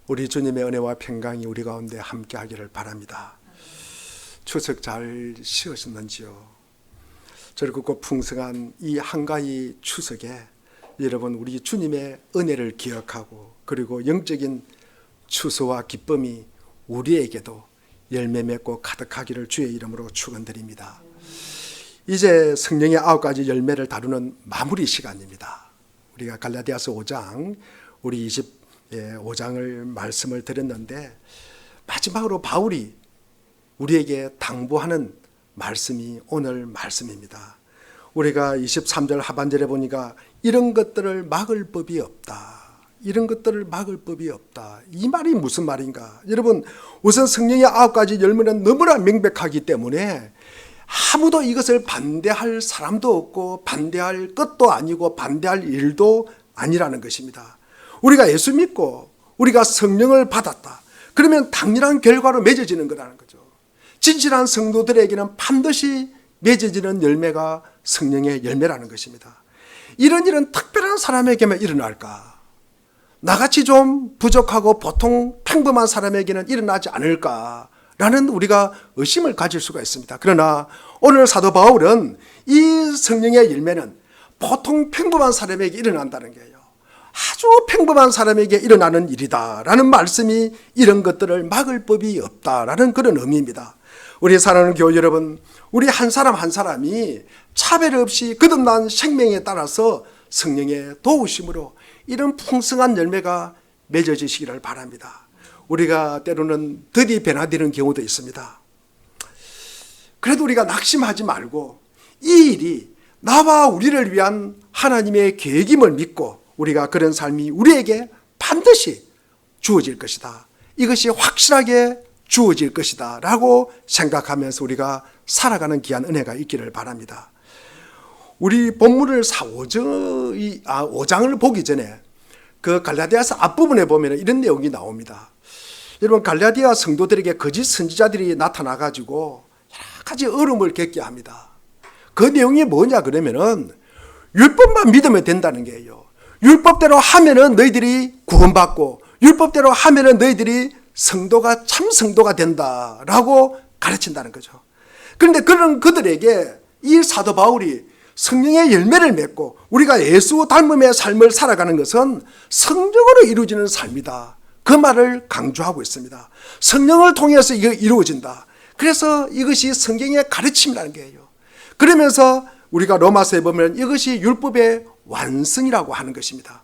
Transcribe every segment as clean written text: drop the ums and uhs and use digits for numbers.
우리 주님의 은혜와 평강이 우리 가운데 함께 하기를 바랍니다. 추석 잘 쉬었는지요? 즐겁고 풍성한 이 한가위 추석에 여러분 우리 주님의 은혜를 기억하고 그리고 영적인 추수와 기쁨이 우리에게도 열매 맺고 가득하기를 주의 이름으로 축원드립니다. 이제 성령의 9가지 열매를 다루는 마무리 시간입니다. 우리가 갈라디아서 5장 우리 25장을 말씀을 드렸는데 마지막으로 바울이 우리에게 당부하는 말씀이 오늘 말씀입니다. 우리가 23절 하반절에 보니까 이런 것들을 막을 법이 없다. 이런 것들을 막을 법이 없다. 이 말이 무슨 말인가? 여러분 우선 성령의 9가지 열매는 너무나 명백하기 때문에 아무도 이것을 반대할 사람도 없고 반대할 것도 아니고 반대할 일도 아니라는 것입니다. 우리가 예수 믿고 우리가 성령을 받았다. 그러면 당연한 결과로 맺어지는 거라는 거죠. 진실한 성도들에게는 반드시 맺어지는 열매가 성령의 열매라는 것입니다. 이런 일은 특별한 사람에게만 일어날까? 나같이 좀 부족하고 보통 평범한 사람에게는 일어나지 않을까라는 우리가 의심을 가질 수가 있습니다. 그러나 오늘 사도 바울은 이 성령의 열매는 보통 평범한 사람에게 일어난다는 거예요. 아주 평범한 사람에게 일어나는 일이다라는 말씀이 이런 것들을 막을 법이 없다라는 그런 의미입니다. 우리 사랑하는 교우 여러분, 우리 한 사람 한 사람이 차별 없이 거듭난 생명에 따라서 성령의 도우심으로 이런 풍성한 열매가 맺어지시기를 바랍니다. 우리가 때로는 더디 변화되는 경우도 있습니다. 그래도 우리가 낙심하지 말고 이 일이 나와 우리를 위한 하나님의 계획임을 믿고 우리가 그런 삶이 우리에게 반드시 주어질 것이다. 이것이 확실하게 주어질 것이다 라고 생각하면서 우리가 살아가는 귀한 은혜가 있기를 바랍니다. 우리 본문을 5장을 보기 전에 그 갈라디아서 앞부분에 보면 이런 내용이 나옵니다. 여러분 갈라디아 성도들에게 거짓 선지자들이 나타나가지고 여러 가지 어려움을 겪게 합니다. 그 내용이 뭐냐 그러면은 율법만 믿으면 된다는 거예요. 율법대로 하면은 너희들이 구원받고 율법대로 하면은 너희들이 성도가 참 성도가 된다라고 가르친다는 거죠. 그런데 그런 그들에게 이 사도 바울이 성령의 열매를 맺고 우리가 예수 닮음의 삶을 살아가는 것은 성령으로 이루어지는 삶이다. 그 말을 강조하고 있습니다. 성령을 통해서 이거 이루어진다. 그래서 이것이 성경의 가르침이라는 거예요. 그러면서 우리가 로마서에 보면 이것이 율법의 완성이라고 하는 것입니다.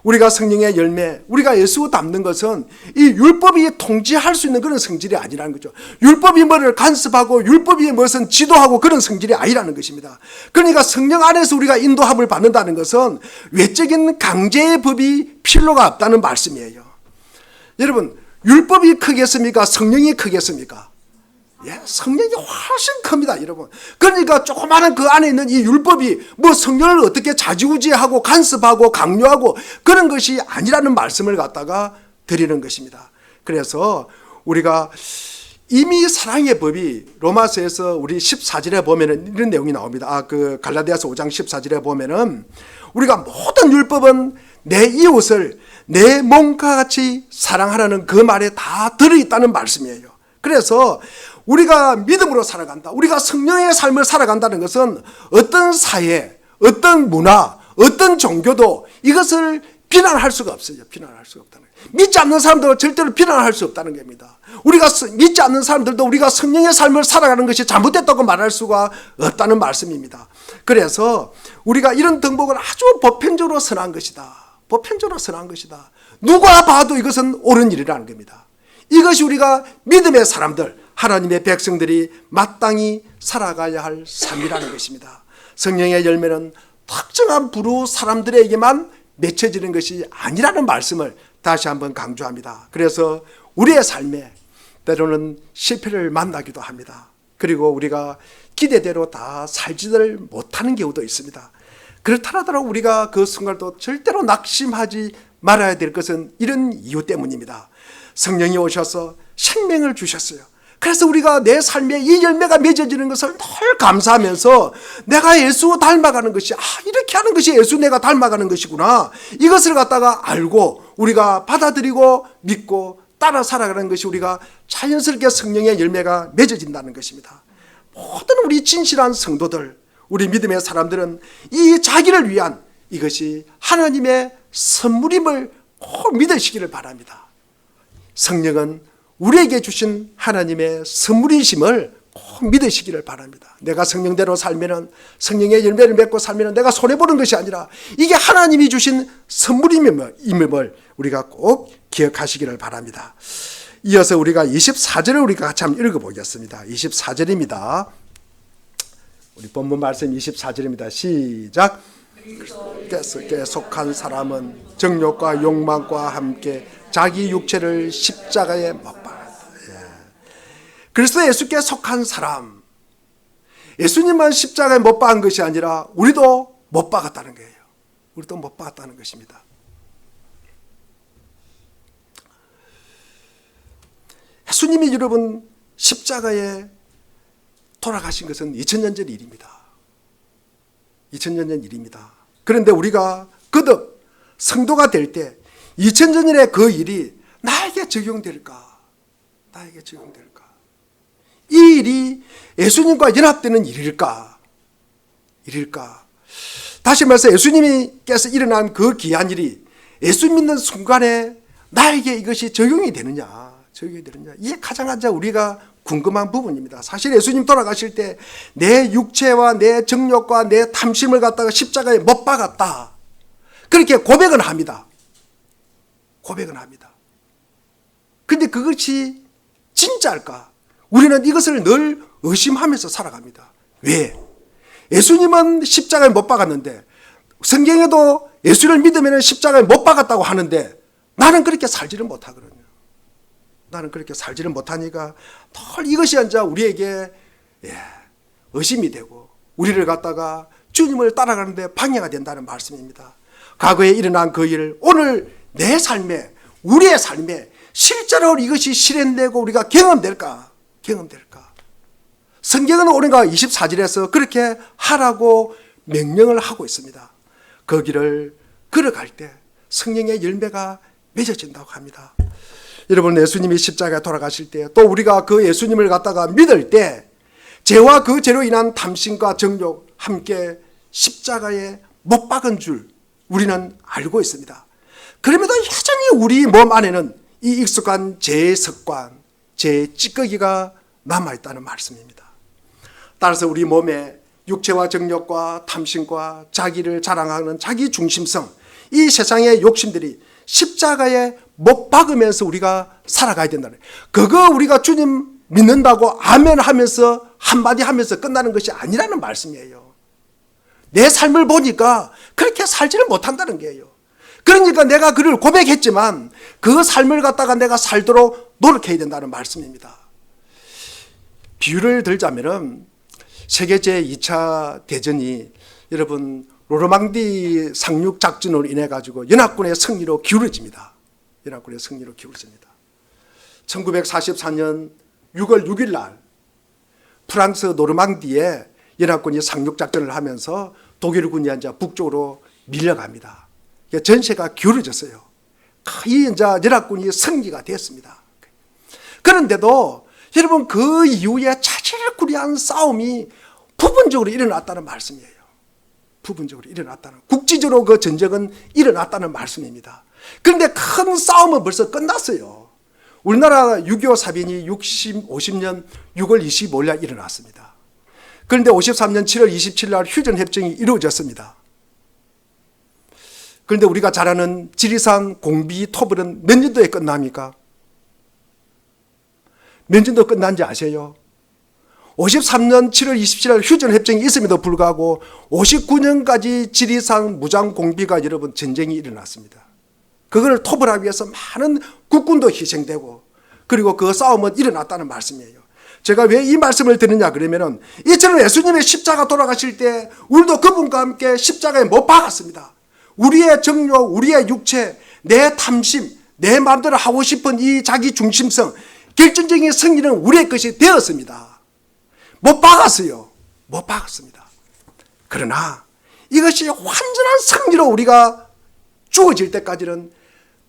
우리가 성령의 열매, 우리가 예수 닮는 것은 이 율법이 통제할 수 있는 그런 성질이 아니라는 거죠. 율법이 뭐를 간섭하고 율법이 무엇은 지도하고 그런 성질이 아니라는 것입니다. 그러니까 성령 안에서 우리가 인도함을 받는다는 것은 외적인 강제의 법이 필요가 없다는 말씀이에요. 여러분 율법이 크겠습니까? 성령이 크겠습니까? 예, 성령이 훨씬 큽니다, 여러분. 그러니까 조그마한 그 안에 있는 이 율법이 뭐 성령을 어떻게 좌지우지하고 간섭하고 강요하고 그런 것이 아니라는 말씀을 갖다가 드리는 것입니다. 그래서 우리가 이미 사랑의 법이 로마서에서 우리 14절에 보면은 이런 내용이 나옵니다. 그 갈라디아서 5장 14절에 보면은 우리가 모든 율법은 내 이웃을 내 몸과 같이 사랑하라는 그 말에 다 들어있다는 말씀이에요. 그래서 우리가 믿음으로 살아간다. 우리가 성령의 삶을 살아간다는 것은 어떤 사회, 어떤 문화, 어떤 종교도 이것을 비난할 수가 없어요. 비난할 수가 없다는 거예요. 믿지 않는 사람들은 절대로 비난할 수 없다는 겁니다. 우리가 믿지 않는 사람들도 우리가 성령의 삶을 살아가는 것이 잘못됐다고 말할 수가 없다는 말씀입니다. 그래서 우리가 이런 등복을 아주 보편적으로 선한 것이다. 보편적으로 선한 것이다. 누가 봐도 이것은 옳은 일이라는 겁니다. 이것이 우리가 믿음의 사람들, 하나님의 백성들이 마땅히 살아가야 할 삶이라는 것입니다. 성령의 열매는 특정한 부류 사람들에게만 맺혀지는 것이 아니라는 말씀을 다시 한번 강조합니다. 그래서 우리의 삶에 때로는 실패를 만나기도 합니다. 그리고 우리가 기대대로 다 살지를 못하는 경우도 있습니다. 그렇다 하더라도 우리가 그 순간도 절대로 낙심하지 말아야 될 것은 이런 이유 때문입니다. 성령이 오셔서 생명을 주셨어요. 그래서 우리가 내 삶에 이 열매가 맺어지는 것을 늘 감사하면서 내가 예수 닮아가는 것이 이렇게 하는 것이 예수 내가 닮아가는 것이구나. 이것을 갖다가 알고 우리가 받아들이고 믿고 따라 살아가는 것이 우리가 자연스럽게 성령의 열매가 맺어진다는 것입니다. 모든 우리 진실한 성도들, 우리 믿음의 사람들은 이 자기를 위한 이것이 하나님의 선물임을 꼭 믿으시기를 바랍니다. 성령은 우리에게 주신 하나님의 선물이심을 꼭 믿으시기를 바랍니다. 내가 성령대로 살면은, 성령의 열매를 맺고 살면은 내가 손해보는 것이 아니라 이게 하나님이 주신 선물임을 우리가 꼭 기억하시기를 바랍니다. 이어서 우리가 24절을 우리가 같이 한번 읽어보겠습니다. 24절입니다. 우리 본문 말씀 24절입니다. 시작. 그리스도께 속한 사람은 정욕과 욕망과 함께 자기 육체를 십자가에 못 박았다. 그리스도 예수께 속한 사람, 예수님만 십자가에 못 박은 것이 아니라 우리도 못 박았다는 거예요. 우리도 못 박았다는 것입니다. 예수님이 여러분 십자가에 돌아가신 것은 2000년 전 일입니다. 2000년 전 일입니다. 그런데 우리가 거듭 성도가 될 때 2000년 전의 그 일이 나에게 적용될까? 나에게 적용될까? 이 일이 예수님과 연합되는 일일까? 다시 말해서 예수님께서 일어난 그 귀한 일이 예수 믿는 순간에 나에게 이것이 적용이 되느냐? 이게 가장 우리가 궁금한 부분입니다. 사실 예수님 돌아가실 때 내 육체와 내 정욕과 내 탐심을 갖다가 십자가에 못 박았다. 그렇게 고백은 합니다. 그런데 그것이 진짜일까? 우리는 이것을 늘 의심하면서 살아갑니다. 왜? 예수님은 십자가에 못 박았는데 성경에도 예수를 믿으면 십자가에 못 박았다고 하는데 나는 그렇게 살지를 못하거든요. 나는 그렇게 살지를 못하니까 늘 이것이 앉아 우리에게 의심이 되고 우리를 갖다가 주님을 따라가는데 방해가 된다는 말씀입니다. 과거에 일어난 그 일을 오늘 내 삶에, 우리의 삶에 실제로 이것이 실현되고 우리가 경험될까? 성경은 오늘과 24절에서 그렇게 하라고 명령을 하고 있습니다. 그 길을 걸어갈 때 성령의 열매가 맺어진다고 합니다. 여러분, 예수님이 십자가에 돌아가실 때 또 우리가 그 예수님을 갖다가 믿을 때 죄와 그 죄로 인한 탐심과 정욕 함께 십자가에 못 박은 줄 우리는 알고 있습니다. 그럼에도 여전히 우리 몸 안에는 이 익숙한 죄의 습관, 죄의 찌꺼기가 남아있다는 말씀입니다. 따라서 우리 몸에 육체와 정욕과 탐심과 자기를 자랑하는 자기 중심성, 이 세상의 욕심들이 십자가에 못 박으면서 우리가 살아가야 된다는 거예요. 그거 우리가 주님 믿는다고 아멘 하면서 한마디 하면서 끝나는 것이 아니라는 말씀이에요. 내 삶을 보니까 그렇게 살지를 못한다는 거예요. 그러니까 내가 그를 고백했지만 그 삶을 갖다가 내가 살도록 노력해야 된다는 말씀입니다. 비유를 들자면은 세계 제2차 대전이 여러분 노르망디 상륙 작전으로 인해 가지고 연합군의 승리로 기울어집니다. 1944년 6월 6일 날 프랑스 노르망디에 연합군이 상륙 작전을 하면서 독일군이 이제 북쪽으로 밀려갑니다. 전세가 기울어졌어요. 거의 이제 연합군이 승리가 됐습니다. 그런데도 여러분 그 이후에 차질구리한 싸움이 부분적으로 일어났다는 말씀이에요. 국지적으로 그 전쟁은 일어났다는 말씀입니다. 그런데 큰 싸움은 벌써 끝났어요. 우리나라 6.25 사변이 50년 6월 25일 날 일어났습니다. 그런데 53년 7월 27일 날 휴전협정이 이루어졌습니다. 그런데 우리가 잘 아는 지리산 공비 토벌은 몇 년도에 끝납니까? 몇 년도 끝난지 아세요? 53년 7월 27일 날 휴전협정이 있음에도 불구하고 59년까지 지리산 무장 공비가 여러분 전쟁이 일어났습니다. 그걸 토벌하기 위해서 많은 국군도 희생되고 그리고 그 싸움은 일어났다는 말씀이에요. 제가 왜 이 말씀을 드느냐 그러면은 이처럼 예수님의 십자가 돌아가실 때 우리도 그분과 함께 십자가에 못 박았습니다. 우리의 정욕, 우리의 육체, 내 탐심, 내 마음대로 하고 싶은 이 자기 중심성, 결정적인 승리는 우리의 것이 되었습니다. 못 박았습니다. 그러나 이것이 완전한 승리로 우리가 주어질 때까지는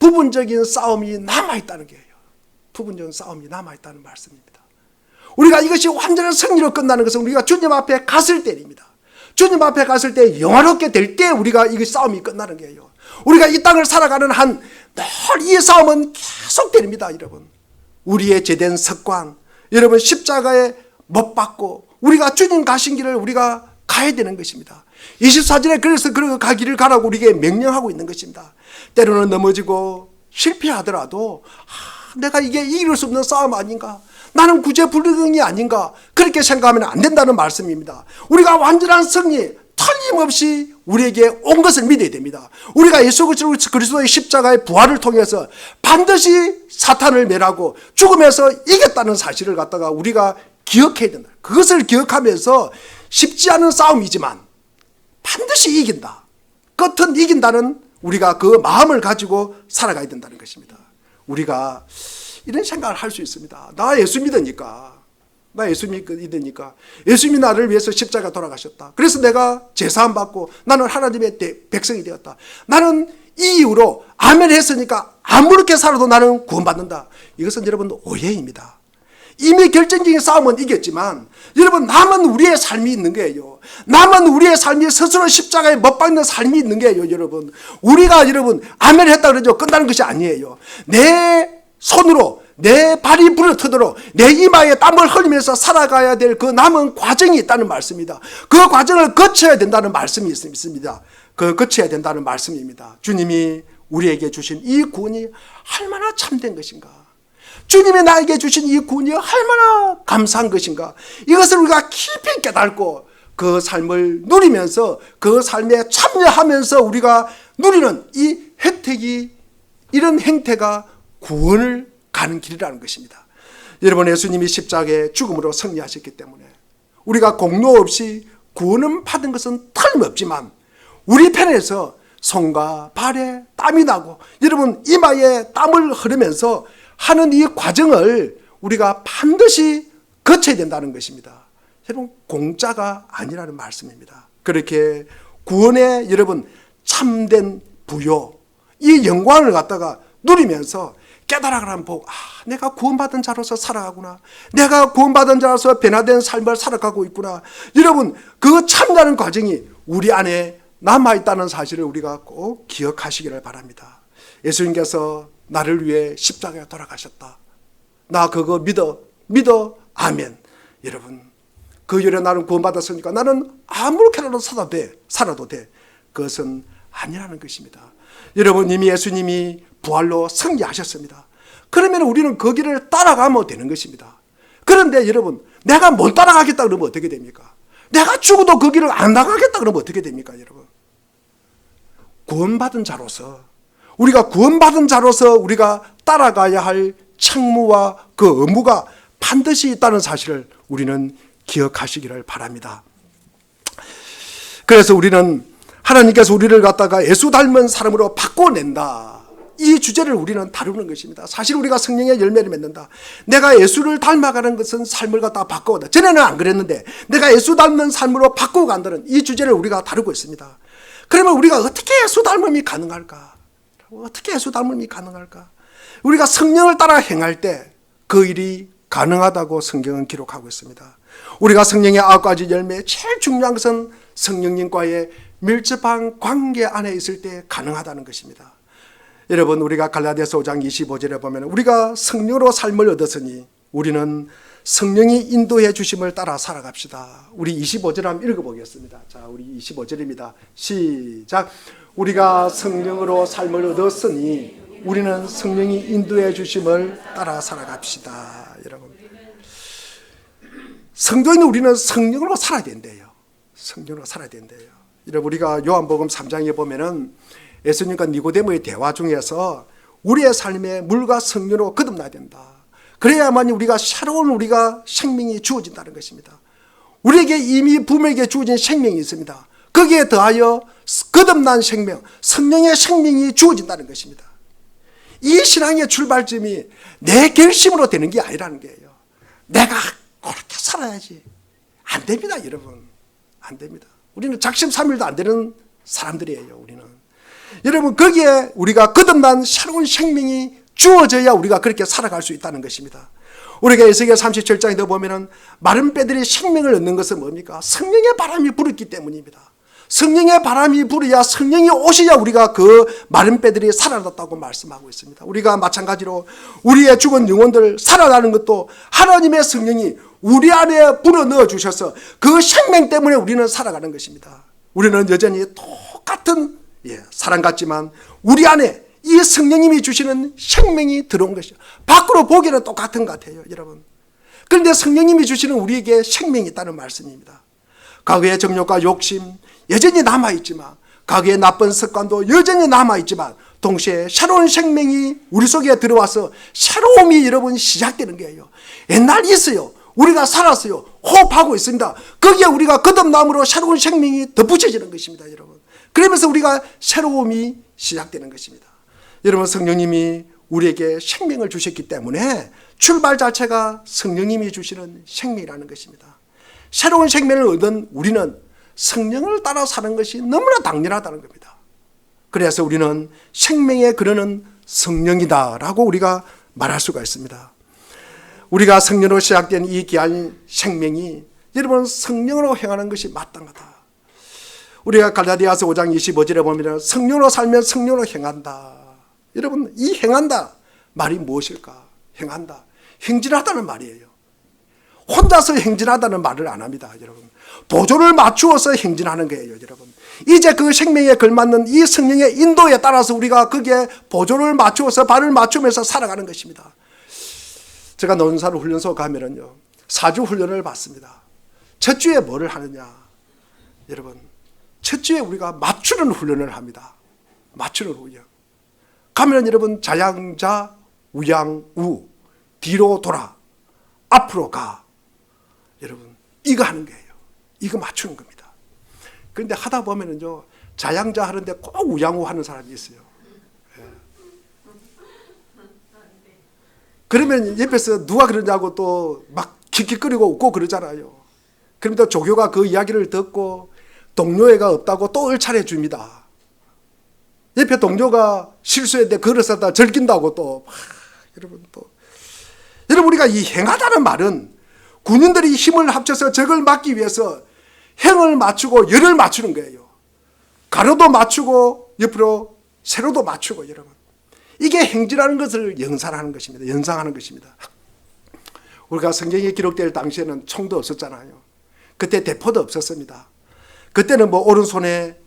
부분적인 싸움이 남아있다는 거예요. 부분적인 싸움이 남아있다는 말씀입니다. 우리가 이것이 완전한 승리로 끝나는 것은 우리가 주님 앞에 갔을 때입니다. 주님 앞에 갔을 때 영화롭게 될 때 우리가 이 싸움이 끝나는 거예요. 우리가 이 땅을 살아가는 한 늘 이 싸움은 계속됩니다. 여러분, 우리의 제된 습관, 여러분 십자가에 못 박고 우리가 주님 가신 길을 우리가 가야 되는 것입니다. 24절에 그래서 그 가기를 가라고 우리에게 명령하고 있는 것입니다. 때로는 넘어지고 실패하더라도 내가 이게 이길 수 없는 싸움 아닌가, 나는 구제불능이 아닌가, 그렇게 생각하면 안 된다는 말씀입니다. 우리가 완전한 승리 틀림없이 우리에게 온 것을 믿어야 됩니다. 우리가 예수 그리스도의 십자가의 부활을 통해서 반드시 사탄을 멸하고 죽음에서 이겼다는 사실을 갖다가 우리가 기억해야 된다. 그것을 기억하면서 쉽지 않은 싸움이지만 반드시 이긴다, 끝은 이긴다는 우리가 그 마음을 가지고 살아가야 된다는 것입니다. 우리가 이런 생각을 할 수 있습니다. 나 예수 믿으니까, 예수님이 나를 위해서 십자가 돌아가셨다. 그래서 내가 제사함 받고 나는 하나님의 백성이 되었다. 나는 이 이유로 아멘 했으니까 아무렇게 살아도 나는 구원받는다. 이것은 여러분 오해입니다. 이미 결정적인 싸움은 이겼지만 여러분, 남은 우리의 삶이 있는 거예요. 남은 우리의 삶이 스스로 십자가에 못 박는 삶이 있는 거예요. 여러분, 우리가 여러분 아멘 했다 그러죠. 끝나는 것이 아니에요. 내 손으로 내 발이 부르트도록 내 이마에 땀을 흘리면서 살아가야 될 그 남은 과정이 있다는 말씀입니다. 그 과정을 거쳐야 된다는 말씀이 있습니다. 그 거쳐야 된다는 말씀입니다. 주님이 우리에게 주신 이 구원이 얼마나 참된 것인가, 주님이 나에게 주신 이 구원이 얼마나 감사한 것인가, 이것을 우리가 깊이 깨닫고 그 삶을 누리면서 그 삶에 참여하면서 우리가 누리는 이 혜택이, 이런 행태가 구원을 가는 길이라는 것입니다. 여러분, 예수님이 십자가의 죽음으로 승리하셨기 때문에 우리가 공로 없이 구원을 받은 것은 틀림없지만 우리 편에서 손과 발에 땀이 나고 여러분 이마에 땀을 흐르면서 하는 이 과정을 우리가 반드시 거쳐야 된다는 것입니다. 여러분, 공짜가 아니라는 말씀입니다. 그렇게 구원의 여러분 참된 부요, 이 영광을 갖다가 누리면서 깨달아가는 보고, 내가 구원받은 자로서 살아가구나, 내가 구원받은 자로서 변화된 삶을 살아가고 있구나. 여러분, 그 참여하는 과정이 우리 안에 남아있다는 사실을 우리가 꼭 기억하시기를 바랍니다. 예수님께서 나를 위해 십자가에 돌아가셨다, 나 그거 믿어 아멘. 여러분, 그 일에 나는 구원받았으니까 나는 아무렇게라도 살아도 돼. 그것은 아니라는 것입니다. 여러분, 이미 예수님이 부활로 승리하셨습니다. 그러면 우리는 그 길을 따라가면 되는 것입니다. 그런데 여러분, 내가 못 따라가겠다 그러면 어떻게 됩니까? 내가 죽어도 그 길을 안 나가겠다 그러면 어떻게 됩니까? 여러분, 구원받은 자로서 우리가 따라가야 할 책무와 그 의무가 반드시 있다는 사실을 우리는 기억하시기를 바랍니다. 그래서 우리는 하나님께서 우리를 갖다가 예수 닮은 사람으로 바꿔낸다, 이 주제를 우리는 다루는 것입니다. 사실 우리가 성령의 열매를 맺는다, 내가 예수를 닮아가는 것은 삶을 갖다가 바꿔간다, 전에는 안 그랬는데 내가 예수 닮는 삶으로 바꿔간다는 이 주제를 우리가 다루고 있습니다. 그러면 우리가 어떻게 예수 닮음이 가능할까? 우리가 성령을 따라 행할 때 그 일이 가능하다고 성경은 기록하고 있습니다. 우리가 성령의 9가지 열매, 제일 중요한 것은 성령님과의 밀접한 관계 안에 있을 때 가능하다는 것입니다. 여러분, 우리가 갈라디아서 5장 25절에 보면 우리가 성령으로 삶을 얻었으니 우리는 성령이 인도해 주심을 따라 살아갑시다. 우리 25절 한번 읽어보겠습니다. 자, 우리 25절입니다. 시작. 우리가 성령으로 삶을 얻었으니 우리는 성령이 인도해 주심을 따라 살아갑시다. 여러분, 성도인 우리는 성령으로 살아야 된대요. 성령으로 살아야 된대요. 여러분, 우리가 요한복음 3장에 보면은 예수님과 니고데모의 대화 중에서 우리의 삶에 물과 성령으로 거듭나야 된다, 그래야만 우리가 새로운 생명이 주어진다는 것입니다. 우리에게 이미 부모에게 주어진 생명이 있습니다. 거기에 더하여 거듭난 생명, 성령의 생명이 주어진다는 것입니다. 이 신앙의 출발점이 내 결심으로 되는 게 아니라는 거예요. 내가 그렇게 살아야지. 안 됩니다, 여러분. 안 됩니다. 우리는 작심삼일도 안 되는 사람들이에요. 우리는 여러분, 거기에 우리가 거듭난 새로운 생명이 주어져야 우리가 그렇게 살아갈 수 있다는 것입니다. 우리가 에스겔 37장에 보면은 마른 뼈들이 생명을 얻는 것은 뭡니까? 성령의 바람이 불었기 때문입니다. 성령의 바람이 불어야, 성령이 오셔야 우리가 그 마른 뼈들이 살아났다고 말씀하고 있습니다. 우리가 마찬가지로 우리의 죽은 영혼들 살아나는 것도 하나님의 성령이 우리 안에 불어넣어 주셔서 그 생명 때문에 우리는 살아가는 것입니다. 우리는 여전히 똑같은 사람 같지만 우리 안에 이 성령님이 주시는 생명이 들어온 것이죠. 밖으로 보기에는 똑같은 것 같아요, 여러분. 그런데 성령님이 주시는 우리에게 생명이 있다는 말씀입니다. 과거의 정욕과 욕심 여전히 남아있지만, 과거의 나쁜 습관도 여전히 남아있지만, 동시에 새로운 생명이 우리 속에 들어와서 새로움이 여러분 시작되는 거예요. 옛날 있어요. 우리가 살았어요. 호흡하고 있습니다. 거기에 우리가 거듭남으로 새로운 생명이 덧붙여지는 것입니다, 여러분. 그러면서 우리가 새로움이 시작되는 것입니다. 여러분, 성령님이 우리에게 생명을 주셨기 때문에 출발 자체가 성령님이 주시는 생명이라는 것입니다. 새로운 생명을 얻은 우리는 성령을 따라 사는 것이 너무나 당연하다는 겁니다. 그래서 우리는 생명에 그르는 성령이다라고 우리가 말할 수가 있습니다. 우리가 성령으로 시작된 이 귀한 생명이 여러분 성령으로 행하는 것이 마땅하다. 우리가 갈라디아서 5장 25절에 보면 성령으로 살면 성령으로 행한다. 여러분, 이 행한다 말이 무엇일까? 행한다, 행진하다는 말이에요. 혼자서 행진하다는 말을 안 합니다, 여러분. 보조를 맞추어서 행진하는 거예요, 여러분. 이제 그 생명에 걸맞는 이 성령의 인도에 따라서 우리가 거기에 보조를 맞추어서 발을 맞추면서 살아가는 것입니다. 제가 논사로 훈련소 가면은요, 4주 훈련을 받습니다. 첫 주에 뭐를 하느냐? 여러분, 첫 주에 우리가 맞추는 훈련을 합니다. 맞추는 훈련. 가면은 여러분, 자양자, 우양우, 뒤로 돌아, 앞으로 가. 여러분, 이거 하는 거예요. 이거 맞추는 겁니다. 그런데 하다 보면은요, 자양자 하는데 꼭 우양우 하는 사람이 있어요. 예. 그러면 옆에서 누가 그러냐고 또 막 킥킥거리고 웃고 그러잖아요. 그럼 또 조교가 그 이야기를 듣고 동료애가 없다고 또 을차려 줍니다. 옆에 동료가 실수했는데 그릇 갖다 절긴다고 또 여러분, 우리가 이 행하다는 말은 군인들이 힘을 합쳐서 적을 막기 위해서 행을 맞추고 열을 맞추는 거예요. 가로도 맞추고 옆으로 세로도 맞추고, 여러분. 이게 행진하는 것을 연상하는 것입니다. 연상하는 것입니다. 우리가 성경에 기록될 당시에는 총도 없었잖아요. 그때 대포도 없었습니다. 그때는 뭐 오른손에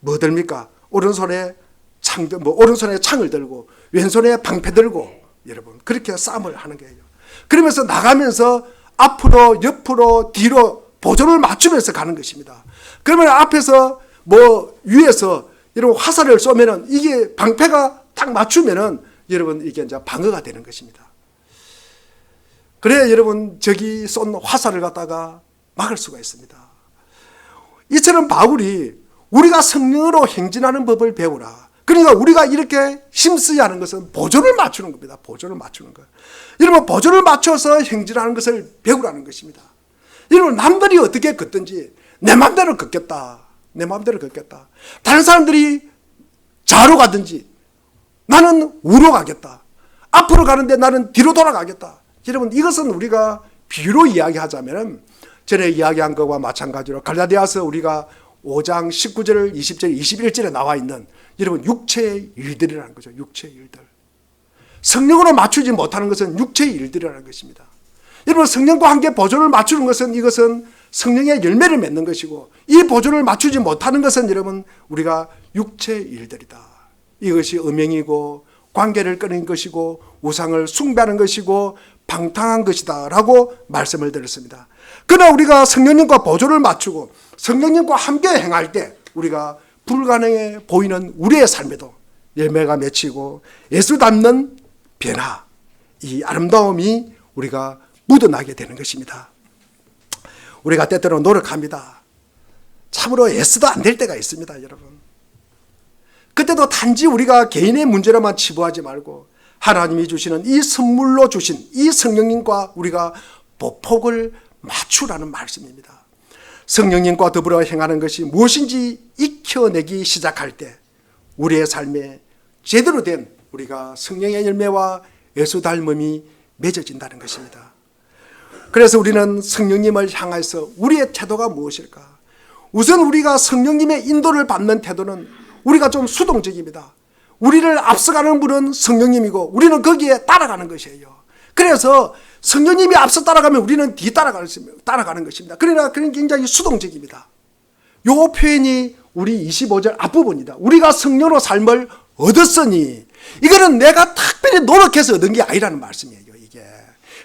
뭐 들입니까? 오른손에 창을 들고 왼손에 방패 들고, 여러분, 그렇게 싸움을 하는 거예요. 그러면서 나가면서 앞으로 옆으로 뒤로 보조를 맞추면서 가는 것입니다. 그러면 앞에서 뭐 위에서 여러분 화살을 쏘면은 이게 방패가 딱 맞추면은 여러분 이게 이제 방어가 되는 것입니다. 그래야 여러분 적이 쏜 화살을 갖다가 막을 수가 있습니다. 이처럼 바울이 우리가 성령으로 행진하는 법을 배우라. 그러니까 우리가 이렇게 힘쓰야 하는 것은 보조를 맞추는 겁니다. 보조를 맞추는 거예요. 여러분, 보조를 맞춰서 행진하는 것을 배우라는 것입니다. 여러분, 남들이 어떻게 걷든지 내 마음대로 걷겠다. 내 마음대로 걷겠다. 다른 사람들이 좌로 가든지 나는 우로 가겠다. 앞으로 가는데 나는 뒤로 돌아가겠다. 여러분, 이것은 우리가 비유로 이야기하자면 전에 이야기한 것과 마찬가지로 갈라디아서 우리가 5장 19절, 20절, 21절에 나와 있는 여러분 육체의 일들이라는 거죠. 육체의 일들. 성령으로 맞추지 못하는 것은 육체의 일들이라는 것입니다. 여러분, 성령과 함께 보조를 맞추는 것은 이것은 성령의 열매를 맺는 것이고, 이 보조를 맞추지 못하는 것은 여러분 우리가 육체의 일들이다. 이것이 음행이고 관계를 끊는 것이고 우상을 숭배하는 것이고 방탕한 것이다 라고 말씀을 드렸습니다. 그러나 우리가 성령님과 보조를 맞추고 성령님과 함께 행할 때 우리가 불가능해 보이는 우리의 삶에도 열매가 맺히고 예수 닮는 변화, 이 아름다움이 우리가 묻어나게 되는 것입니다. 우리가 때때로 노력합니다. 참으로 애써도 안 될 때가 있습니다, 여러분. 그때도 단지 우리가 개인의 문제로만 치부하지 말고 하나님이 주시는 이 선물로 주신 이 성령님과 우리가 보폭을 맞추라는 말씀입니다. 성령님과 더불어 행하는 것이 무엇인지 익혀내기 시작할 때 우리의 삶에 제대로 된 우리가 성령의 열매와 예수 닮음이 맺어진다는 것입니다. 그래서 우리는 성령님을 향해서 우리의 태도가 무엇일까? 우선 우리가 성령님의 인도를 받는 태도는 우리가 좀 수동적입니다. 우리를 앞서가는 분은 성령님이고 우리는 거기에 따라가는 것이에요. 그래서 성령님이 앞서 따라가면 우리는 뒤 따라가는 것입니다. 그러나 그는 굉장히 수동적입니다. 이 표현이 우리 25절 앞부분이다. 우리가 성령으로 삶을 얻었으니, 이거는 내가 특별히 노력해서 얻은 게 아니라는 말씀이에요. 이게.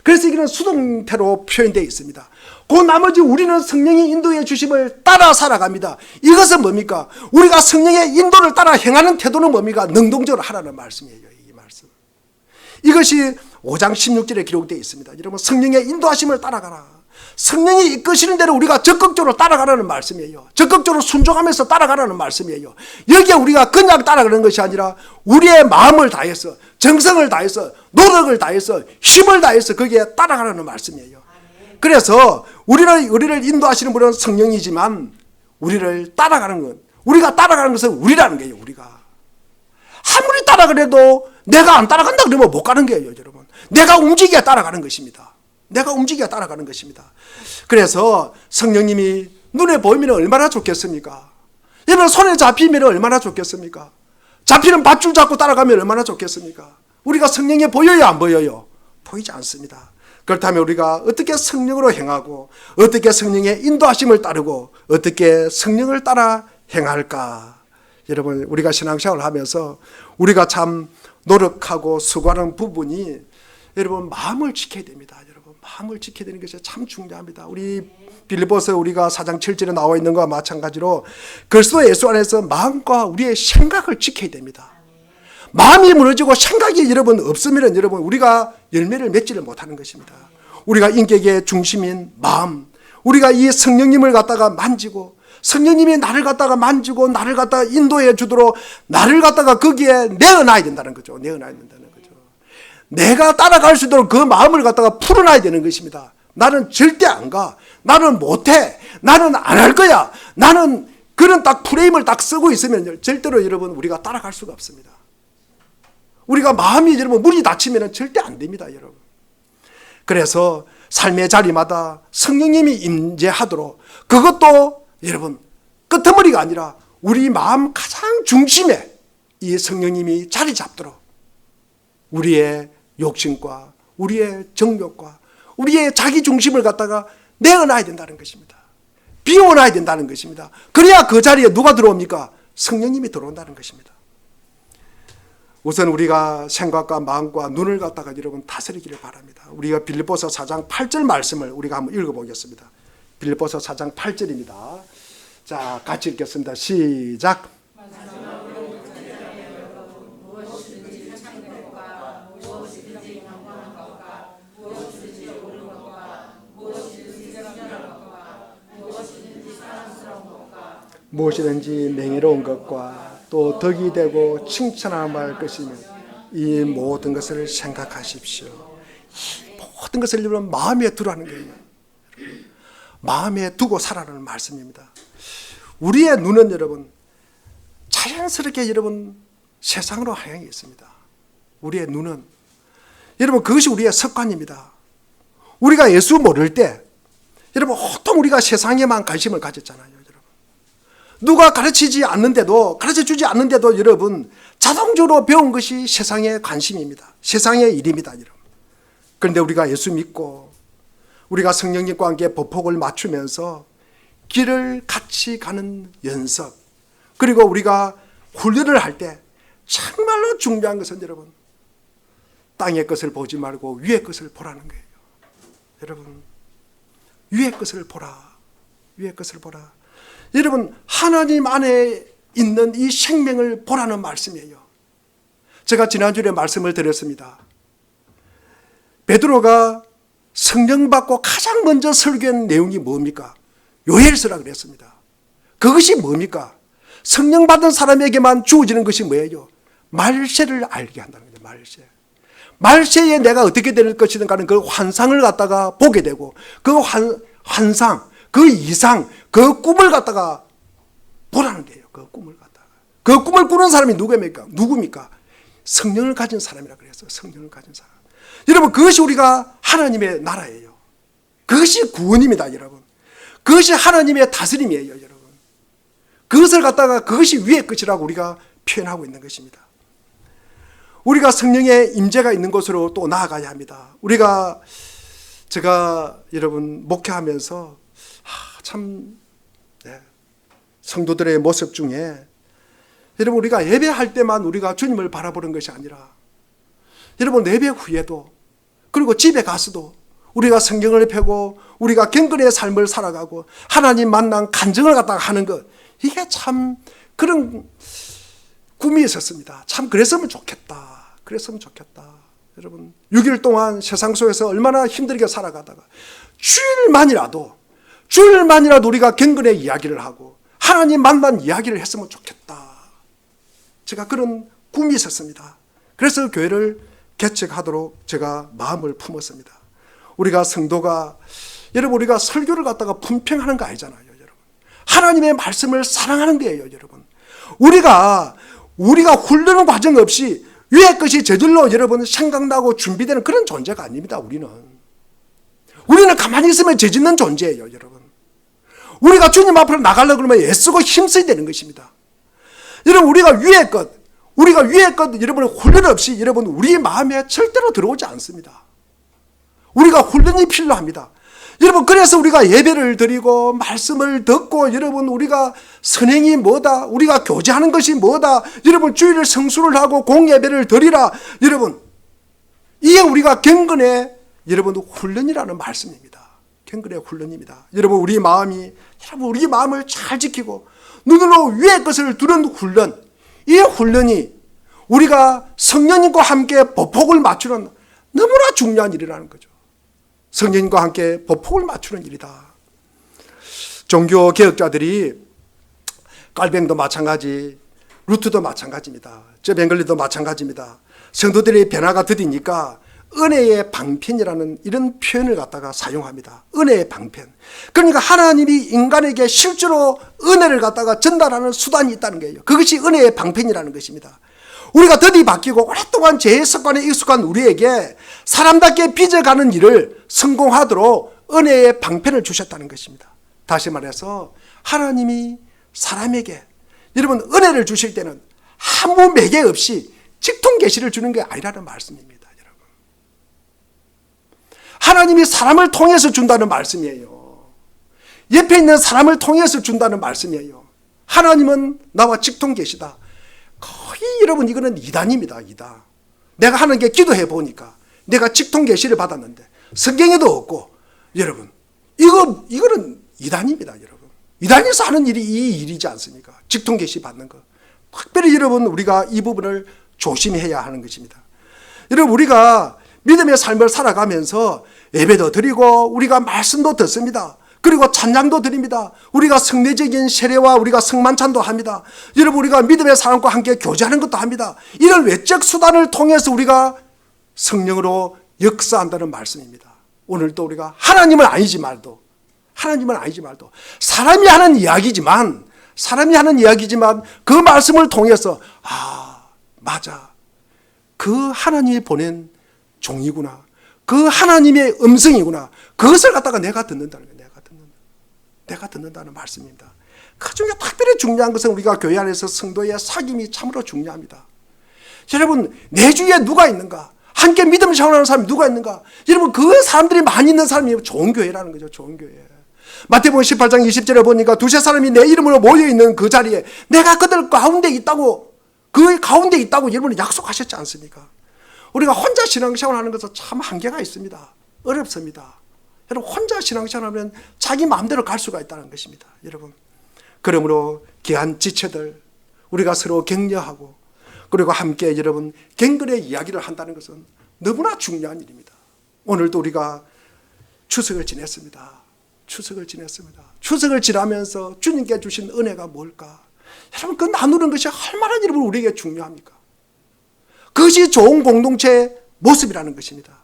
그래서 이거는 수동태로 표현되어 있습니다. 그 나머지 우리는 성령의 인도해 주심을 따라 살아갑니다. 이것은 뭡니까? 우리가 성령의 인도를 따라 행하는 태도는 뭡니까? 능동적으로 하라는 말씀이에요. 이 말씀. 이것이 5장 16절에 기록되어 있습니다. 여러분, 성령의 인도하심을 따라가라. 성령이 이끄시는 대로 우리가 적극적으로 따라가라는 말씀이에요. 적극적으로 순종하면서 따라가라는 말씀이에요. 여기에 우리가 그냥 따라가는 것이 아니라 우리의 마음을 다해서, 정성을 다해서, 노력을 다해서, 힘을 다해서 거기에 따라가라는 말씀이에요. 그래서 우리를 인도하시는 분은 성령이지만 우리를 따라가는 건, 우리가 따라가는 것은 우리라는 거예요. 우리가 아무리 따라가래도 내가 안 따라간다 그러면 못 가는 거예요. 여러분, 내가 움직여야 따라가는 것입니다. 내가 움직여야 따라가는 것입니다. 그래서 성령님이 눈에 보이면 얼마나 좋겠습니까? 여러분, 손에 잡히면 얼마나 좋겠습니까? 잡히는 밧줄 잡고 따라가면 얼마나 좋겠습니까? 우리가 성령이 보여요, 안 보여요? 보이지 않습니다. 그렇다면 우리가 어떻게 성령으로 행하고, 어떻게 성령의 인도하심을 따르고, 어떻게 성령을 따라 행할까? 여러분, 우리가 신앙생활을 하면서 우리가 참 노력하고 수고하는 부분이, 여러분, 마음을 지켜야 됩니다. 여러분, 마음을 지켜야 되는 것이 참 중요합니다. 우리 빌립보서 우리가 4장 7절에 나와 있는 것과 마찬가지로 그리스도 예수 안에서 마음과 우리의 생각을 지켜야 됩니다. 마음이 무너지고 생각이 여러분 없으면 여러분 우리가 열매를 맺지를 못하는 것입니다. 우리가 인격의 중심인 마음, 우리가 이 성령님을 갖다가 만지고, 성령님이 나를 갖다가 만지고 나를 갖다가 인도해 주도록 나를 갖다가 거기에 내어놔야 된다는 거죠. 내어놔야 된다는 거죠. 내가 따라갈 수 있도록 그 마음을 갖다가 풀어놔야 되는 것입니다. 나는 절대 안 가. 나는 못해. 나는 안 할 거야. 나는 그런 딱 프레임을 딱 쓰고 있으면 절대로 여러분 우리가 따라갈 수가 없습니다. 우리가 마음이 여러분 물이 닫히면 절대 안 됩니다. 여러분. 그래서 삶의 자리마다 성령님이 임재하도록, 그것도 여러분 끄트머리가 아니라 우리 마음 가장 중심에 이 성령님이 자리 잡도록 우리의 욕심과 우리의 정욕과 우리의 자기 중심을 갖다가 내어놔야 된다는 것입니다. 비워놔야 된다는 것입니다. 그래야 그 자리에 누가 들어옵니까? 성령님이 들어온다는 것입니다. 우선 우리가 생각과 마음과 눈을 갖다가 여러분 다스리기를 바랍니다. 우리가 빌립보서 4장 8절 말씀을 우리가 한번 읽어보겠습니다. 빌립보서 4장 8절입니다. 자, 같이 읽겠습니다. 시작. 무엇이든지 명예로운 것과 또 덕이 되고 칭찬할 것이며 이 모든 것을 생각하십시오. 이 모든 것을 여러분 마음에 두라는 거예요. 마음에 두고 살아라는 말씀입니다. 우리의 눈은 여러분 자연스럽게 여러분 세상으로 향해 있습니다. 우리의 눈은 여러분 그것이 우리의 습관입니다. 우리가 예수 모를 때 여러분 보통 우리가 세상에만 관심을 가졌잖아요. 누가 가르치지 않는데도, 가르쳐 주지 않는데도 여러분 자동적으로 배운 것이 세상의 관심입니다. 세상의 일입니다. 여러분. 그런데 우리가 예수 믿고 우리가 성령님과 함께 보폭을 맞추면서 길을 같이 가는 연습, 그리고 우리가 훈련을 할 때 정말로 중요한 것은 여러분 땅의 것을 보지 말고 위의 것을 보라는 거예요. 여러분 위의 것을 보라. 위의 것을 보라. 여러분 하나님 안에 있는 이 생명을 보라는 말씀이에요. 제가 지난주에 말씀을 드렸습니다. 베드로가 성령 받고 가장 먼저 설교한 내용이 뭡니까? 요엘서라 그랬습니다. 그것이 뭡니까? 성령 받은 사람에게만 주어지는 것이 뭐예요? 말세를 알게 한다는 거죠. 말세. 말세에 내가 어떻게 될 것이든가 하는 그 환상을 갖다가 보게 되고, 그 환상, 그 이상, 그 꿈을 갖다가 보라는 거예요. 그 꿈을 갖다가. 그 꿈을 꾸는 사람이 누굽니까? 성령을 가진 사람이라 그랬어요. 성령을 가진 사람. 여러분, 그것이 우리가 하나님의 나라예요. 그것이 구원입니다, 여러분. 그것이 하나님의 다스림이에요, 여러분. 그것을 갖다가 그것이 위의 것이라고 우리가 표현하고 있는 것입니다. 우리가 성령의 임재가 있는 곳으로 또 나아가야 합니다. 제가 여러분 목회하면서 참 성도들의 모습 중에 여러분 우리가 예배할 때만 우리가 주님을 바라보는 것이 아니라 여러분 예배 후에도 그리고 집에 가서도 우리가 성경을 펴고 우리가 경건의 삶을 살아가고 하나님 만난 간증을 갖다가 하는 것, 이게 참 그런 꿈이 있었습니다. 참 그랬으면 좋겠다. 여러분 6일 동안 세상 속에서 얼마나 힘들게 살아가다가 주일만이라도 우리가 경건의 이야기를 하고 하나님 만난 이야기를 했으면 좋겠다. 제가 그런 꿈이 있었습니다. 그래서 교회를 개척하도록 제가 마음을 품었습니다. 우리가 성도가 여러분 우리가 설교를 갖다가 품평하는 거 아니잖아요, 여러분. 하나님의 말씀을 사랑하는 거예요, 여러분. 우리가 훈련의 과정 없이 위의 것이 저절로 여러분 생각나고 준비되는 그런 존재가 아닙니다. 우리는 가만히 있으면 죄짓는 존재예요, 여러분. 우리가 주님 앞으로 나가려고 그러면 애쓰고 힘써야 되는 것입니다. 여러분 우리가 위의 것 여러분 훈련 없이 여러분 우리 마음에 절대로 들어오지 않습니다. 우리가 훈련이 필요합니다. 여러분 그래서 우리가 예배를 드리고 말씀을 듣고 여러분 우리가 선행이 뭐다, 우리가 교제하는 것이 뭐다, 여러분 주일을 성수를 하고 공예배를 드리라, 여러분 이게 우리가 경건의 여러분 훈련이라는 말씀입니다. 경건의 훈련입니다. 여러분 우리 마음을 잘 지키고 눈으로 위의 것을 두는 훈련, 이 훈련이 우리가 성령님과 함께 보폭을 맞추는 너무나 중요한 일이라는 거죠. 성령님과 함께 보폭을 맞추는 일이다. 종교 개혁자들이 깔뱅도 마찬가지, 루트도 마찬가지입니다. 저 벵글리도 마찬가지입니다. 성도들의 변화가 더디니까 은혜의 방편이라는 이런 표현을 갖다가 사용합니다. 은혜의 방편. 그러니까 하나님이 인간에게 실제로 은혜를 갖다가 전달하는 수단이 있다는 거예요. 그것이 은혜의 방편이라는 것입니다. 우리가 더디 바뀌고 오랫동안 죄의 습관에 익숙한 우리에게 사람답게 빚어가는 일을 성공하도록 은혜의 방편을 주셨다는 것입니다. 다시 말해서 하나님이 사람에게 여러분 은혜를 주실 때는 아무 매개 없이 직통 계시를 주는 게 아니라는 말씀입니다. 여러분. 하나님이 사람을 통해서 준다는 말씀이에요. 옆에 있는 사람을 통해서 준다는 말씀이에요. 하나님은 나와 직통 계시다. 거의 여러분 이거는 이단입니다. 이단. 내가 하는 게 기도해 보니까 내가 직통 계시를 받았는데 성경에도 없고 여러분 이거는 이단입니다. 여러분. 이단에서 하는 일이 이 일이지 않습니까? 직통 계시 받는 거. 특별히 여러분 우리가 이 부분을 조심해야 하는 것입니다. 여러분 우리가 믿음의 삶을 살아가면서 예배도 드리고 우리가 말씀도 듣습니다. 그리고 찬양도 드립니다. 우리가 성례적인 세례와 우리가 성만찬도 합니다. 여러분 우리가 믿음의 사람과 함께 교제하는 것도 합니다. 이런 외적 수단을 통해서 우리가 성령으로 역사한다는 말씀입니다. 오늘도 우리가 하나님은 아니지 말도 사람이 하는 이야기지만 그 말씀을 통해서 맞아, 그 하나님이 보낸 종이구나, 그 하나님의 음성이구나, 그것을 갖다가 내가 듣는다는 거예요. 내가 듣는다는 말씀입니다. 그 중에 특별히 중요한 것은 우리가 교회 안에서 성도의 사귐이 참으로 중요합니다. 여러분 내 주위에 누가 있는가, 함께 믿음을 생활하는 사람이 누가 있는가, 여러분 그 사람들이 많이 있는 사람이 좋은 교회라는 거죠. 좋은 교회. 마태복음 18장 20절에 보니까 두세 사람이 내 이름으로 모여있는 그 자리에 내가 그들 가운데 있다고, 그 가운데 있다고 여러분이 약속하셨지 않습니까? 우리가 혼자 신앙생활하는 것은 참 한계가 있습니다. 어렵습니다. 여러분 혼자 신앙생활하면 자기 마음대로 갈 수가 있다는 것입니다. 여러분 그러므로 귀한 지체들 우리가 서로 격려하고 그리고 함께 여러분 경건의 이야기를 한다는 것은 너무나 중요한 일입니다. 오늘도 우리가 추석을 지냈습니다. 추석을 지나면서 주님께 주신 은혜가 뭘까? 여러분 그 나누는 것이 얼마나 여러분 우리에게 중요합니까? 그것이 좋은 공동체의 모습이라는 것입니다.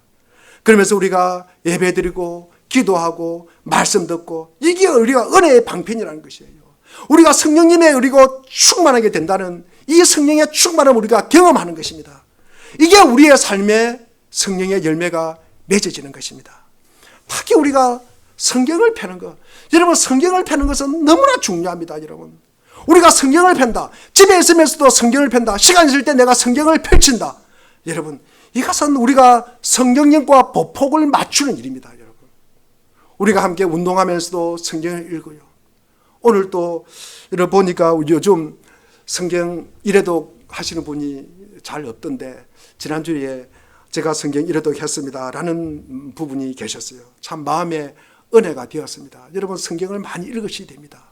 그러면서 우리가 예배드리고 기도하고 말씀 듣고 이게 우리가 은혜의 방편이라는 것이에요. 우리가 성령님의 의리고 충만하게 된다는 이 성령의 충만함을 우리가 경험하는 것입니다. 이게 우리의 삶에 성령의 열매가 맺어지는 것입니다. 특히 우리가 성경을 펴는 것, 여러분 성경을 펴는 것은 너무나 중요합니다. 여러분 우리가 성경을 편다, 집에 있으면서도 성경을 편다, 시간 있을 때 내가 성경을 펼친다, 여러분 이것은 우리가 성령님과 보폭을 맞추는 일입니다. 여러분 우리가 함께 운동하면서도 성경을 읽어요. 오늘 또 여러분 보니까 요즘 성경 일회독 하시는 분이 잘 없던데 지난주에 제가 성경 일회독 했습니다 라는 부분이 계셨어요. 참 마음에 은혜가 되었습니다. 여러분 성경을 많이 읽으셔야 됩니다.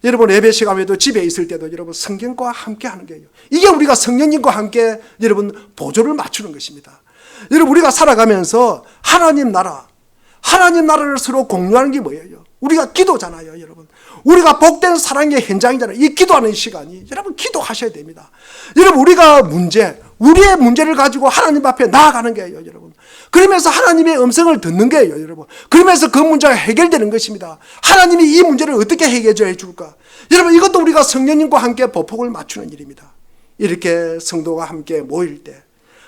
여러분 예배 시간에도 집에 있을 때도 여러분 성경과 함께 하는 거예요. 이게 우리가 성령님과 함께 여러분 보조를 맞추는 것입니다. 여러분 우리가 살아가면서 하나님 나라를 서로 공유하는 게 뭐예요? 우리가 기도잖아요. 여러분 우리가 복된 사랑의 현장이잖아요. 이 기도하는 시간이 여러분 기도하셔야 됩니다. 여러분 우리가 우리의 문제를 가지고 하나님 앞에 나아가는 거예요. 여러분 그러면서 하나님의 음성을 듣는 거예요. 여러분 그러면서 그 문제가 해결되는 것입니다. 하나님이 이 문제를 어떻게 해결해 줄까? 여러분 이것도 우리가 성령님과 함께 보폭을 맞추는 일입니다. 이렇게 성도가 함께 모일 때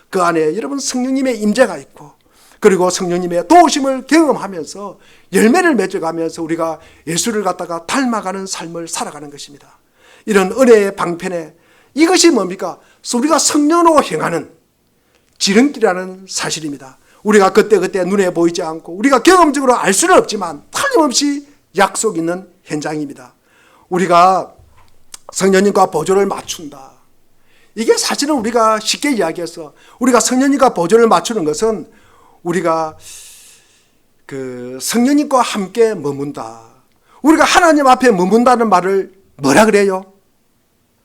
그 안에 여러분 성령님의 임재가 있고 그리고 성령님의 도우심을 경험하면서 열매를 맺어가면서 우리가 예수를 갖다가 닮아가는 삶을 살아가는 것입니다. 이런 은혜의 방편에 이것이 뭡니까? 우리가 성령으로 행하는 지름길이라는 사실입니다. 우리가 그때그때 눈에 보이지 않고 우리가 경험적으로 알 수는 없지만 틀림없이 약속 있는 현장입니다. 우리가 성령님과 보조를 맞춘다. 이게 사실은 우리가 쉽게 이야기해서 우리가 성령님과 보조를 맞추는 것은 우리가 그 성령님과 함께 머문다. 우리가 하나님 앞에 머문다는 말을 뭐라 그래요?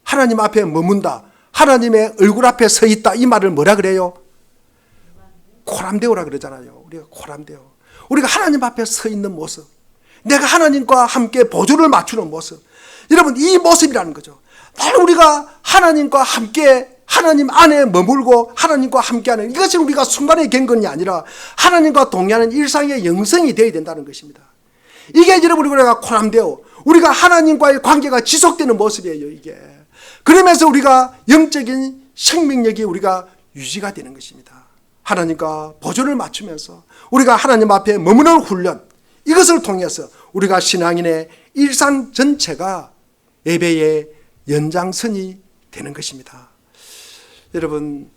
하나님 앞에 머문다, 하나님의 얼굴 앞에 서 있다, 이 말을 뭐라 그래요? 코람데오라 그러잖아요. 우리가 코람데오, 우리가 하나님 앞에 서 있는 모습, 내가 하나님과 함께 보조를 맞추는 모습, 여러분 이 모습이라는 거죠. 늘 우리가 하나님과 함께 하나님 안에 머물고 하나님과 함께하는, 이것이 우리가 순간의 경건이 아니라 하나님과 동의하는 일상의 영성이 되어야 된다는 것입니다. 이게 여러분 우리가 코람데오, 우리가 하나님과의 관계가 지속되는 모습이에요. 이게 그러면서 우리가 영적인 생명력이 우리가 유지가 되는 것입니다. 하나님과 보조를 맞추면서 우리가 하나님 앞에 머무는 훈련, 이것을 통해서 우리가 신앙인의 일상 전체가 예배의 연장선이 되는 것입니다. 여러분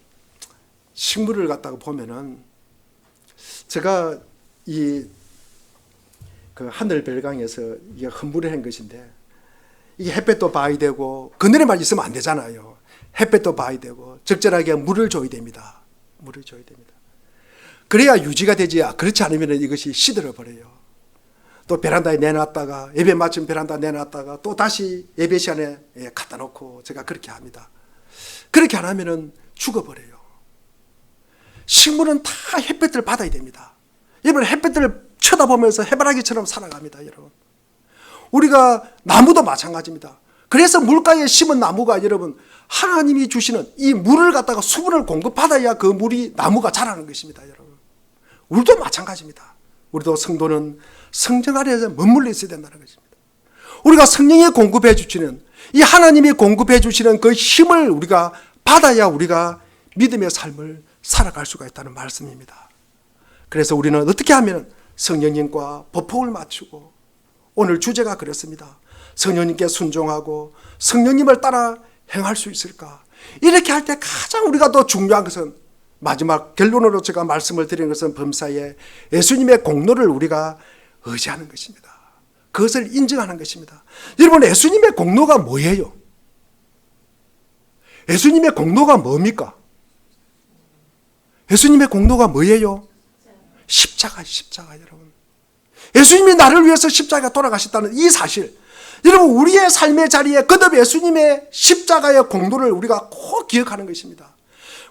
식물을 갖다가 보면은 제가 이 그 하늘 별강에서 이게 헌물을 한 것인데, 이게 햇볕도 봐야 되고 그늘에만 있으면 안 되잖아요. 햇볕도 봐야 되고 적절하게 물을 줘야 됩니다. 물을 줘야 됩니다. 그래야 유지가 되지, 그렇지 않으면 이것이 시들어 버려요. 또 베란다에 내놨다가 예배 마침 베란다 내놨다가 또 다시 예배 시간에 갖다 놓고 제가 그렇게 합니다. 그렇게 안 하면은 죽어버려요. 식물은 다 햇볕을 받아야 됩니다. 여러분 햇볕을 쳐다보면서 해바라기처럼 살아갑니다. 여러분 우리가 나무도 마찬가지입니다. 그래서 물가에 심은 나무가 여러분 하나님이 주시는 이 물을 갖다가 수분을 공급받아야 그 물이 나무가 자라는 것입니다. 여러분 우리도 마찬가지입니다. 우리도 성도는 성령 안에서 머물러 있어야 된다는 것입니다. 우리가 성령이 공급해 주시는, 이 하나님이 공급해 주시는 그 힘을 우리가 받아야 우리가 믿음의 삶을 살아갈 수가 있다는 말씀입니다. 그래서 우리는 어떻게 하면 성령님과 보폭을 맞추고, 오늘 주제가 그렇습니다. 성령님께 순종하고 성령님을 따라 행할 수 있을까? 이렇게 할 때 가장 우리가 더 중요한 것은, 마지막 결론으로 제가 말씀을 드리는 것은 범사에 예수님의 공로를 우리가 의지하는 것입니다. 그것을 인정하는 것입니다. 여러분 예수님의 공로가 뭐예요? 예수님의 공로가 뭡니까? 예수님의 공로가 뭐예요? 십자가 여러분. 예수님이 나를 위해서 십자가에 돌아가셨다는 이 사실, 여러분 우리의 삶의 자리에 거듭 예수님의 십자가의 공로를 우리가 꼭 기억하는 것입니다.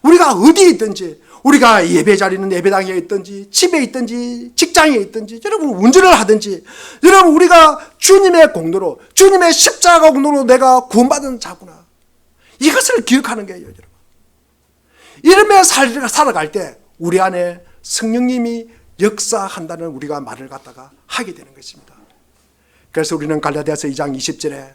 우리가 어디에 있든지, 우리가 예배 자리는 예배당에 있든지 집에 있든지 직장에 있든지 여러분 운전을 하든지, 여러분 우리가 주님의 공로로, 주님의 십자가 공로로 내가 구원받은 자구나, 이것을 기억하는 거예요. 여러분 이름에 살아갈 때 우리 안에 성령님이 역사한다는 우리가 말을 갖다가 하게 되는 것입니다. 그래서 우리는 갈라디아서 2장 20절에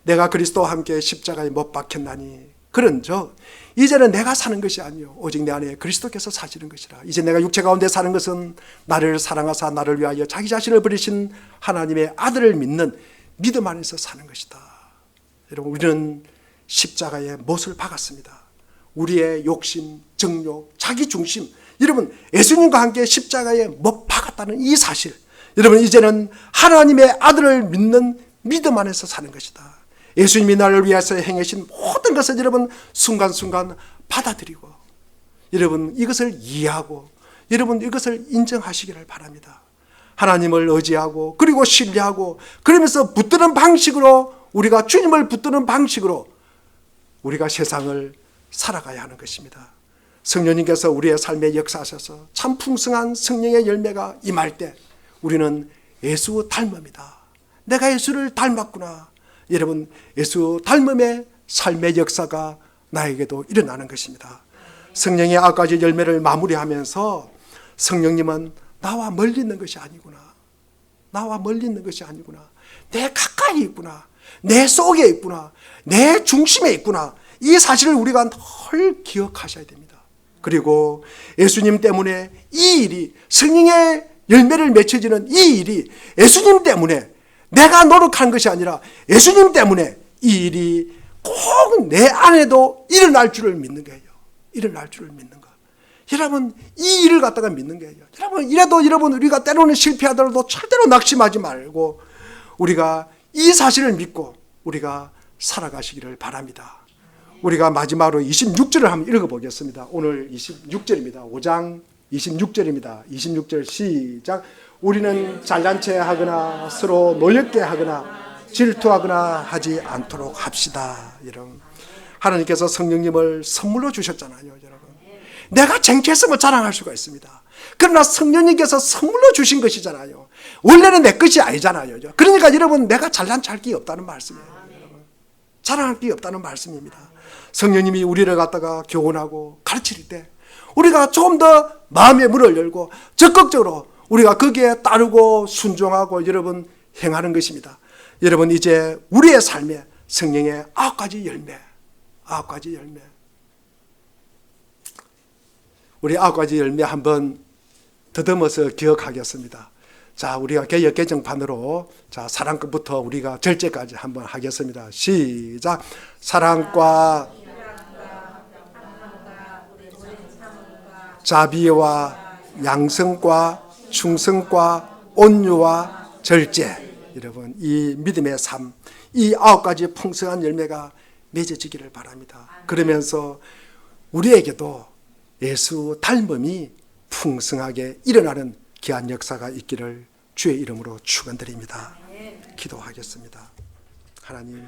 내가 그리스도와 함께 십자가에 못 박혔나니 그런즉 이제는 내가 사는 것이 아니요 오직 내 안에 그리스도께서 사시는 것이라. 이제 내가 육체 가운데 사는 것은 나를 사랑하사 나를 위하여 자기 자신을 버리신 하나님의 아들을 믿는 믿음 안에서 사는 것이다. 여러분, 우리는 십자가에 못을 박았습니다. 우리의 욕심, 정욕, 자기중심, 여러분 예수님과 함께 십자가에 못 박았다는 이 사실, 여러분 이제는 하나님의 아들을 믿는 믿음 안에서 사는 것이다. 예수님이 나를 위해서 행하신 모든 것을 여러분 순간순간 받아들이고, 여러분 이것을 이해하고, 여러분 이것을 인정하시기를 바랍니다. 하나님을 의지하고 그리고 신뢰하고, 그러면서 붙드는 방식으로, 우리가 주님을 붙드는 방식으로 우리가 세상을 살아가야 하는 것입니다. 성령님께서 우리의 삶에 역사하셔서 참 풍성한 성령의 열매가 임할 때 우리는 예수 닮음이다. 내가 예수를 닮았구나. 여러분, 예수 닮음의 삶의 역사가 나에게도 일어나는 것입니다. 성령의 9가지 열매를 마무리하면서 성령님은 나와 멀리 있는 것이 아니구나. 나와 멀리 있는 것이 아니구나. 내 가까이 있구나. 내 속에 있구나. 내 중심에 있구나. 이 사실을 우리가 늘 기억하셔야 됩니다. 그리고 예수님 때문에 이 일이, 성령의 열매를 맺혀지는 이 일이 예수님 때문에, 내가 노력한 것이 아니라 예수님 때문에 이 일이 꼭 내 안에도 일어날 줄을 믿는 거예요. 일어날 줄을 믿는 거. 여러분, 이 일을 갖다가 믿는 거예요. 여러분, 이래도 여러분 우리가 때로는 실패하더라도 절대로 낙심하지 말고 우리가 이 사실을 믿고 우리가 살아가시기를 바랍니다. 우리가 마지막으로 26절을 한번 읽어보겠습니다. 오늘 26절입니다. 5장 26절입니다. 26절 시작. 우리는 잘난 체 하거나 서로 노엽게 하거나 질투하거나 하지 않도록 합시다. 여러분, 하나님께서 성령님을 선물로 주셨잖아요. 여러분, 내가 쟁취했으면 자랑할 수가 있습니다. 그러나 성령님께서 선물로 주신 것이잖아요. 원래는 내 것이 아니잖아요. 그러니까 여러분, 내가 잘난 체 할 게 없다는 말씀이에요. 여러분, 자랑할 게 없다는 말씀입니다. 성령님이 우리를 갖다가 교훈하고 가르칠 때 우리가 좀 더 마음의 문을 열고 적극적으로 우리가 거기에 따르고 순종하고 여러분 행하는 것입니다. 여러분, 이제 우리의 삶에 성령의 9가지 열매, 9가지 열매, 우리 9가지 열매 한번 더듬어서 기억하겠습니다. 자, 우리가 개역 개정판으로 자, 사랑부터 우리가 절제까지 한번 하겠습니다. 시작. 사랑과 자비와 양성과 충성과 온유와 절제, 여러분 이 믿음의 삶, 이 9가지 풍성한 열매가 맺어지기를 바랍니다. 그러면서 우리에게도 예수 닮음이 풍성하게 일어나는 귀한 역사가 있기를 주의 이름으로 축원드립니다. 기도하겠습니다. 하나님,